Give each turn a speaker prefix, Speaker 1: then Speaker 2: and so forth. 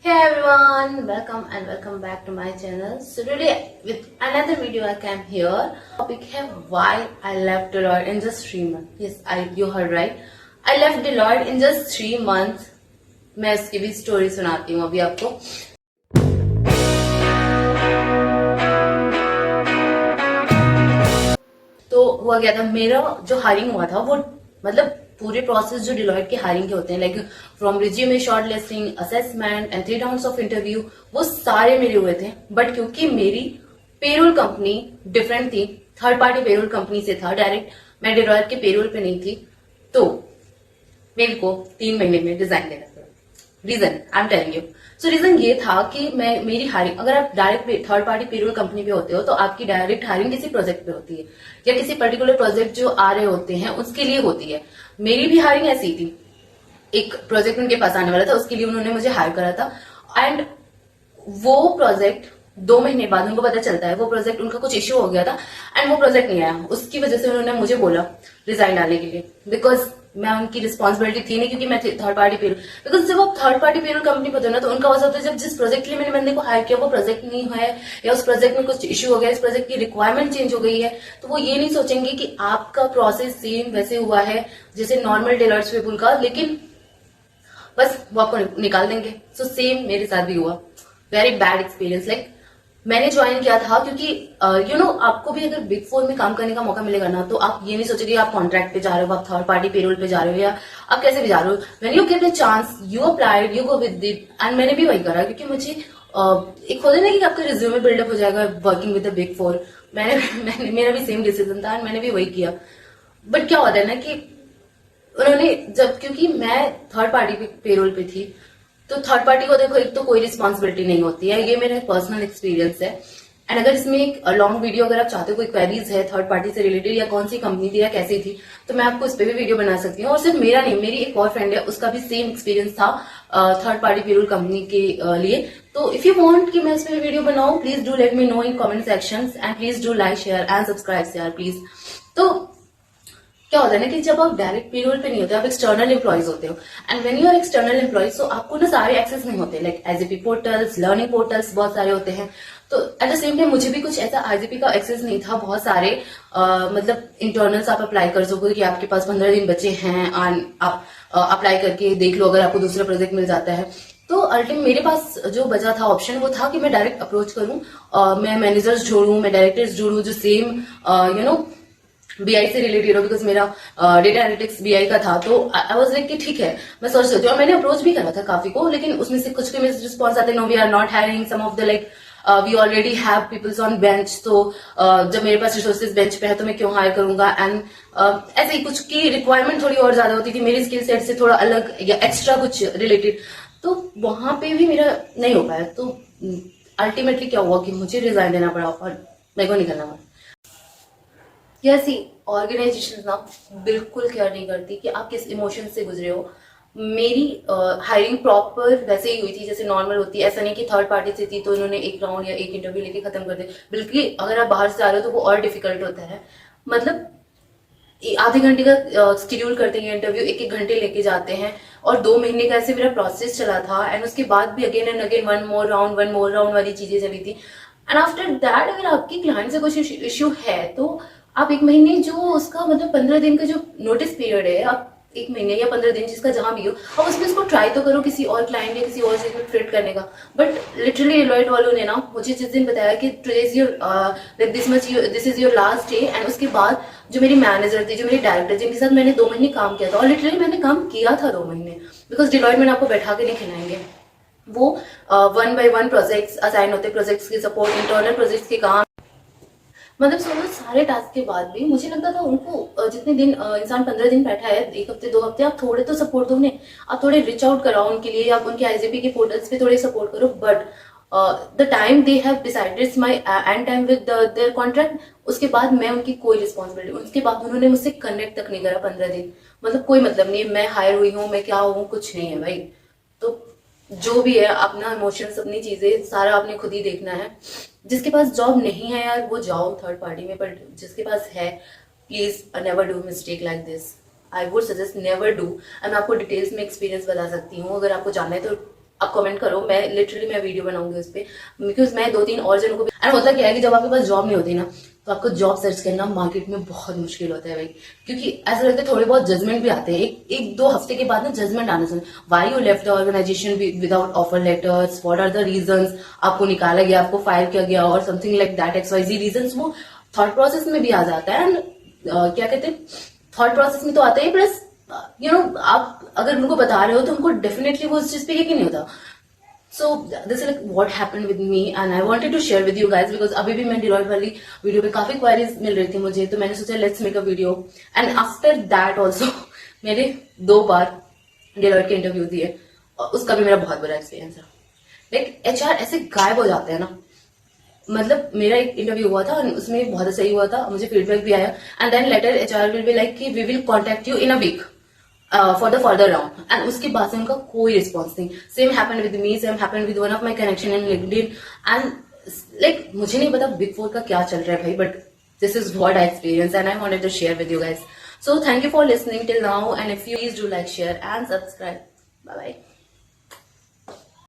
Speaker 1: Hey everyone, welcome back to my channel. So today with another video I came here. Topic है why I left Deloitte in just 3 months. Yes, you heard right. I left Deloitte in just 3 months. मैं इसकी भी story सुनाती हूँ अभी आपको. तो हुआ क्या था, मेरा जो हायरिंग हुआ था वो मतलब पूरे प्रोसेस जो डिलॉयट के हायरिंग के होते हैं, like from resume, short listing, assessment and 3 rounds of interview, वो सारे मेरे हुए थे. बट क्योंकि मेरी पेरोल कंपनी डिफरेंट थी, थर्ड पार्टी पेरोल कंपनी से था, डायरेक्ट मैं डिलॉयट के पेरोल पे नहीं थी, तो मेरे को 3 महीने में रिजाइन देना पड़ा. Reason I am telling you. So reason ये था कि मेरी हायरिंग, अगर आप direct third party payroll company पे होते हो तो आपकी डायरेक्ट हायरिंग किसी प्रोजेक्ट पे होती है या किसी पर्टिकुलर प्रोजेक्ट जो आ रहे होते हैं उसके लिए होती है. मेरी भी हायरिंग ऐसी थी, एक प्रोजेक्ट उनके पास आने वाला था, उसके लिए उन्होंने मुझे हायर करा था. एंड वो प्रोजेक्ट 2 महीने बाद उनको पता चलता है वो प्रोजेक्ट उनका कुछ इश्यू हो गया था एंड वो प्रोजेक्ट नहीं आया. उसकी वजह से उन्होंने मुझे बोला रिजाइन डालने के लिए, बिकॉज मैं उनकी रिस्पॉन्सिबिलिटी थी नहीं, क्योंकि मैं थर्ड पार्टी पेरोल. बिकॉज जब आप थर्ड पार्टी पेरोल कंपनी पे होते हो ना, तो उनका वजह होता है जब जिस प्रोजेक्ट के लिए मैंने बंदे को हायर किया वो प्रोजेक्ट नहीं है या उस प्रोजेक्ट में कुछ इश्यू हो गया, इस प्रोजेक्ट की रिक्वायरमेंट चेंज हो गई है, तो वो ये नहीं सोचेंगे कि आपका प्रोसेस सेम वैसे हुआ है जैसे नॉर्मल टेलर्स पीपुल का, लेकिन बस वो आपको निकाल देंगे. सो सेम मेरे साथ भी हुआ. Very bad experience. लाइक मैंने ज्वाइन किया था क्योंकि आपको भी अगर बिग फोर में काम करने का मौका मिलेगा ना, तो आप ये नहीं सोचेंगे आप कॉन्ट्रैक्ट पे जा रहे हो, आप थर्ड पार्टी पेरोल पे जा रहे हो, या आप कैसे भी जा रहे हो. When you get a chance you applied, you go with it. And मैंने भी वही करा, क्योंकि मुझे एक होता है ना कि आपका रिज्यूमे बिल्डअप हो जाएगा working with the big four. मेरा भी सेम डिसीजन था एंड मैंने भी वही किया. बट क्या होता है ना कि उन्होंने क्योंकि मैं थर्ड पार्टी पेरोल पे थी, तो थर्ड पार्टी को देखो एक तो कोई रिस्पॉन्सिबिलिटी नहीं होती है. ये मेरा पर्सनल एक्सपीरियंस है. एंड अगर इसमें एक लॉन्ग वीडियो अगर आप चाहते हो, कोई क्वेरीज है थर्ड पार्टी से रिलेटेड या कौन सी कंपनी थी या कैसी थी, तो मैं आपको इस पे भी वीडियो बना सकती हूँ. और सिर्फ मेरा नहीं, मेरी एक और फ्रेंड है, उसका भी सेम एक्सपीरियंस था थर्ड पार्टी पेरोल कंपनी के लिए. तो इफ यू वांट कि मैं इस पे वीडियो बनाऊं, please do let me know in comment section and please do like, share and subscribe यार प्लीज. तो क्या होता है ना कि जब आप डायरेक्ट पेरोल पे नहीं होते, आप एक्सटर्नल एम्प्लॉइज होते हो. And when you are external employees, तो आपको ना सारे एक्सेस नहीं होते, like IGP portals, learning portals बहुत सारे होते हैं. तो एट द सेम टाइम मुझे भी कुछ ऐसा आईजीपी का एक्सेस नहीं था. बहुत सारे मतलब इंटरनल्स आप अप्लाई कर सको कि आपके पास 15 दिन बचे हैं एंड आप अप्लाई करके देख लो अगर आपको दूसरा प्रोजेक्ट मिल जाता है. तो अल्टीमेट मेरे पास जो बचा था ऑप्शन वो था कि मैं डायरेक्ट अप्रोच करूं, मैं मैनेजर्स जोड़ूं, मैं डायरेक्टर्स जोड़ूं जो सेम बीआई से रिलेटेड हो, बिकॉज मेरा डेटा एनालिटिक्स बीआई का था. तो आई वाज लाइक कि ठीक है, मैं सोच सकती हूँ. और मैंने अप्रोच भी करा था काफी को, लेकिन उसमें से कुछ के मेरे रिस्पॉन्स आते, no we are not hiring, some of the like we already have peoples on bench. तो जब मेरे पास रिसोर्सेज बेंच पे है तो मैं क्यों हायर करूंगा. एंड ऐसे ही कुछ की रिक्वायरमेंट थोड़ी और ज्यादा होती थी मेरी स्किल सेट से थोड़ा अलग या एक्स्ट्रा कुछ रिलेटेड, तो वहां पे भी मेरा नहीं हो पाया. तो अल्टीमेटली क्या हुआ कि मुझे रिजाइन देना पड़ा और मेरे को निकलना पड़ा. यस, ऑर्गेनाइजेशन ना बिल्कुल केयर नहीं करती कि आप किस इमोशन से गुजरे हो. मेरी हायरिंग प्रॉपर वैसे ही हुई थी जैसे नॉर्मल होती है. ऐसा नहीं कि थर्ड पार्टी से थी तो इन्होंने एक राउंड या एक इंटरव्यू लेके खत्म कर दिया. बल्कि अगर आप बाहर से आ रहे हो तो वो और डिफिकल्ट होता है. मतलब आधे घंटे का शेड्यूल करते हैं इंटरव्यू, 1-1 घंटे लेके जाते हैं. और 2 महीने का ऐसे मेरा प्रोसेस चला था. एंड उसके बाद भी again and again one more round वाली चीजें चली थी. एंड आफ्टर दैट अगर आपके क्लाइंट से कुछ इश्यू है तो आप 1 महीने जो उसका मतलब 15 दिन का जो नोटिस पीरियड है, आप 1 महीने या 15 दिन जिसका जहां भी हो, आप उसमें उसको ट्राई तो करो किसी और क्लाइंट या किसी और से फिट करने का. बट लिटरली डिलॉयट वालों ने ना मुझे जिस दिन बताया कि this is your last day, and उसके बाद जो मेरी मैनेजर थी, जो मेरी डायरेक्टर, जिनके साथ मैंने 2 महीने काम किया था, और लिटरली मैंने काम किया था 2 महीने, बिकॉज डिलॉयट में आपको बैठा के नहीं खिलाएंगे. वो 1 by 1 प्रोजेक्ट्स असाइन होते, प्रोजेक्ट्स की सपोर्ट, इंटरनल प्रोजेक्ट्स के काम, मतलब सोचो सारे टास्क के बाद भी मुझे लगता था उनको जितने दिन इंसान 15 दिन बैठा है, 1 हफ्ते 2 हफ्ते, आप थोड़े तो सपोर्ट दो उन्हें, आप थोड़े रिच आउट कराओ उनके लिए, आप उनके आईजीपी के पोर्टल्स पे थोड़े सपोर्ट करो. But the time they have decided my and time with their contract, उसके बाद मैं उनकी कोई रिस्पॉन्सिबिलिटी, उसके बाद उन्होंने मुझसे कनेक्ट तक नहीं करा 15 दिन. मतलब कोई मतलब नहीं है, मैं हायर हुई हूँ, मैं क्या हूँ, कुछ नहीं है भाई. तो जो भी है अपना इमोशंस, अपनी चीजें सारा आपने खुद ही देखना है. जिसके पास जॉब नहीं है यार वो जाओ थर्ड पार्टी में, पर जिसके पास है please never do mistake like this. I would suggest never do. मैं आपको डिटेल्स में एक्सपीरियंस बता सकती हूँ, अगर आपको जानना है तो आप कमेंट करो, मैं लिटरली मैं वीडियो बनाऊंगी उस पर, बिकॉज मैं 2-3 और जनों को भी। एंड होता क्या है कि जब आपके पास जॉब नहीं होती ना, तो आपको जॉब सर्च करना मार्केट में बहुत मुश्किल होता है भाई, क्योंकि ऐसा लगता है थोड़े बहुत जजमेंट भी आते हैं, एक दो हफ्ते के बाद ना जजमेंट आने से, why you left the organisation without offer letters, what are the reasons, आपको निकाला गया, आपको फायर किया गया, और something like that, XYZ reasons, वो थॉट प्रोसेस में भी आ जाता है। एंड क्या कहते हैं, थॉट प्रोसेस में तो आता है, प्लस आप अगर उनको बता रहे हो तो उनको डेफिनेटली वो उस चीज पे यकीन नहीं होता। So this is like what happened with me and I wanted to share with you guys, because अभी भी मैं डिलॉयट वाली वीडियो पे काफी क्वेरीज मिल रही थी मुझे, तो मैंने सोचा let's make a video. And after that also मेरे 2 बार डिलॉयट के इंटरव्यू दिए, और उसका भी मेरा बहुत बुरा एक्सपीरियंस है। लाइक HR ऐसे गायब हो जाते हैं ना, मतलब मेरा एक इंटरव्यू हुआ था और उसमें बहुत सही हुआ था, मुझे फीडबैक भी आया, and then later HR will be like कि we will contact you in a week for the further round, and उसके बाद से उनका कोई रिस्पॉन्स नहीं। Same happened with me, same happened with one of my connection in LinkedIn, and like मुझे नहीं पता बिग 4 का क्या चल रहा है भाई, but this is what I experience and I wanted to share with you guys. So thank you for listening till now, and if you please do like, share and subscribe. Bye bye.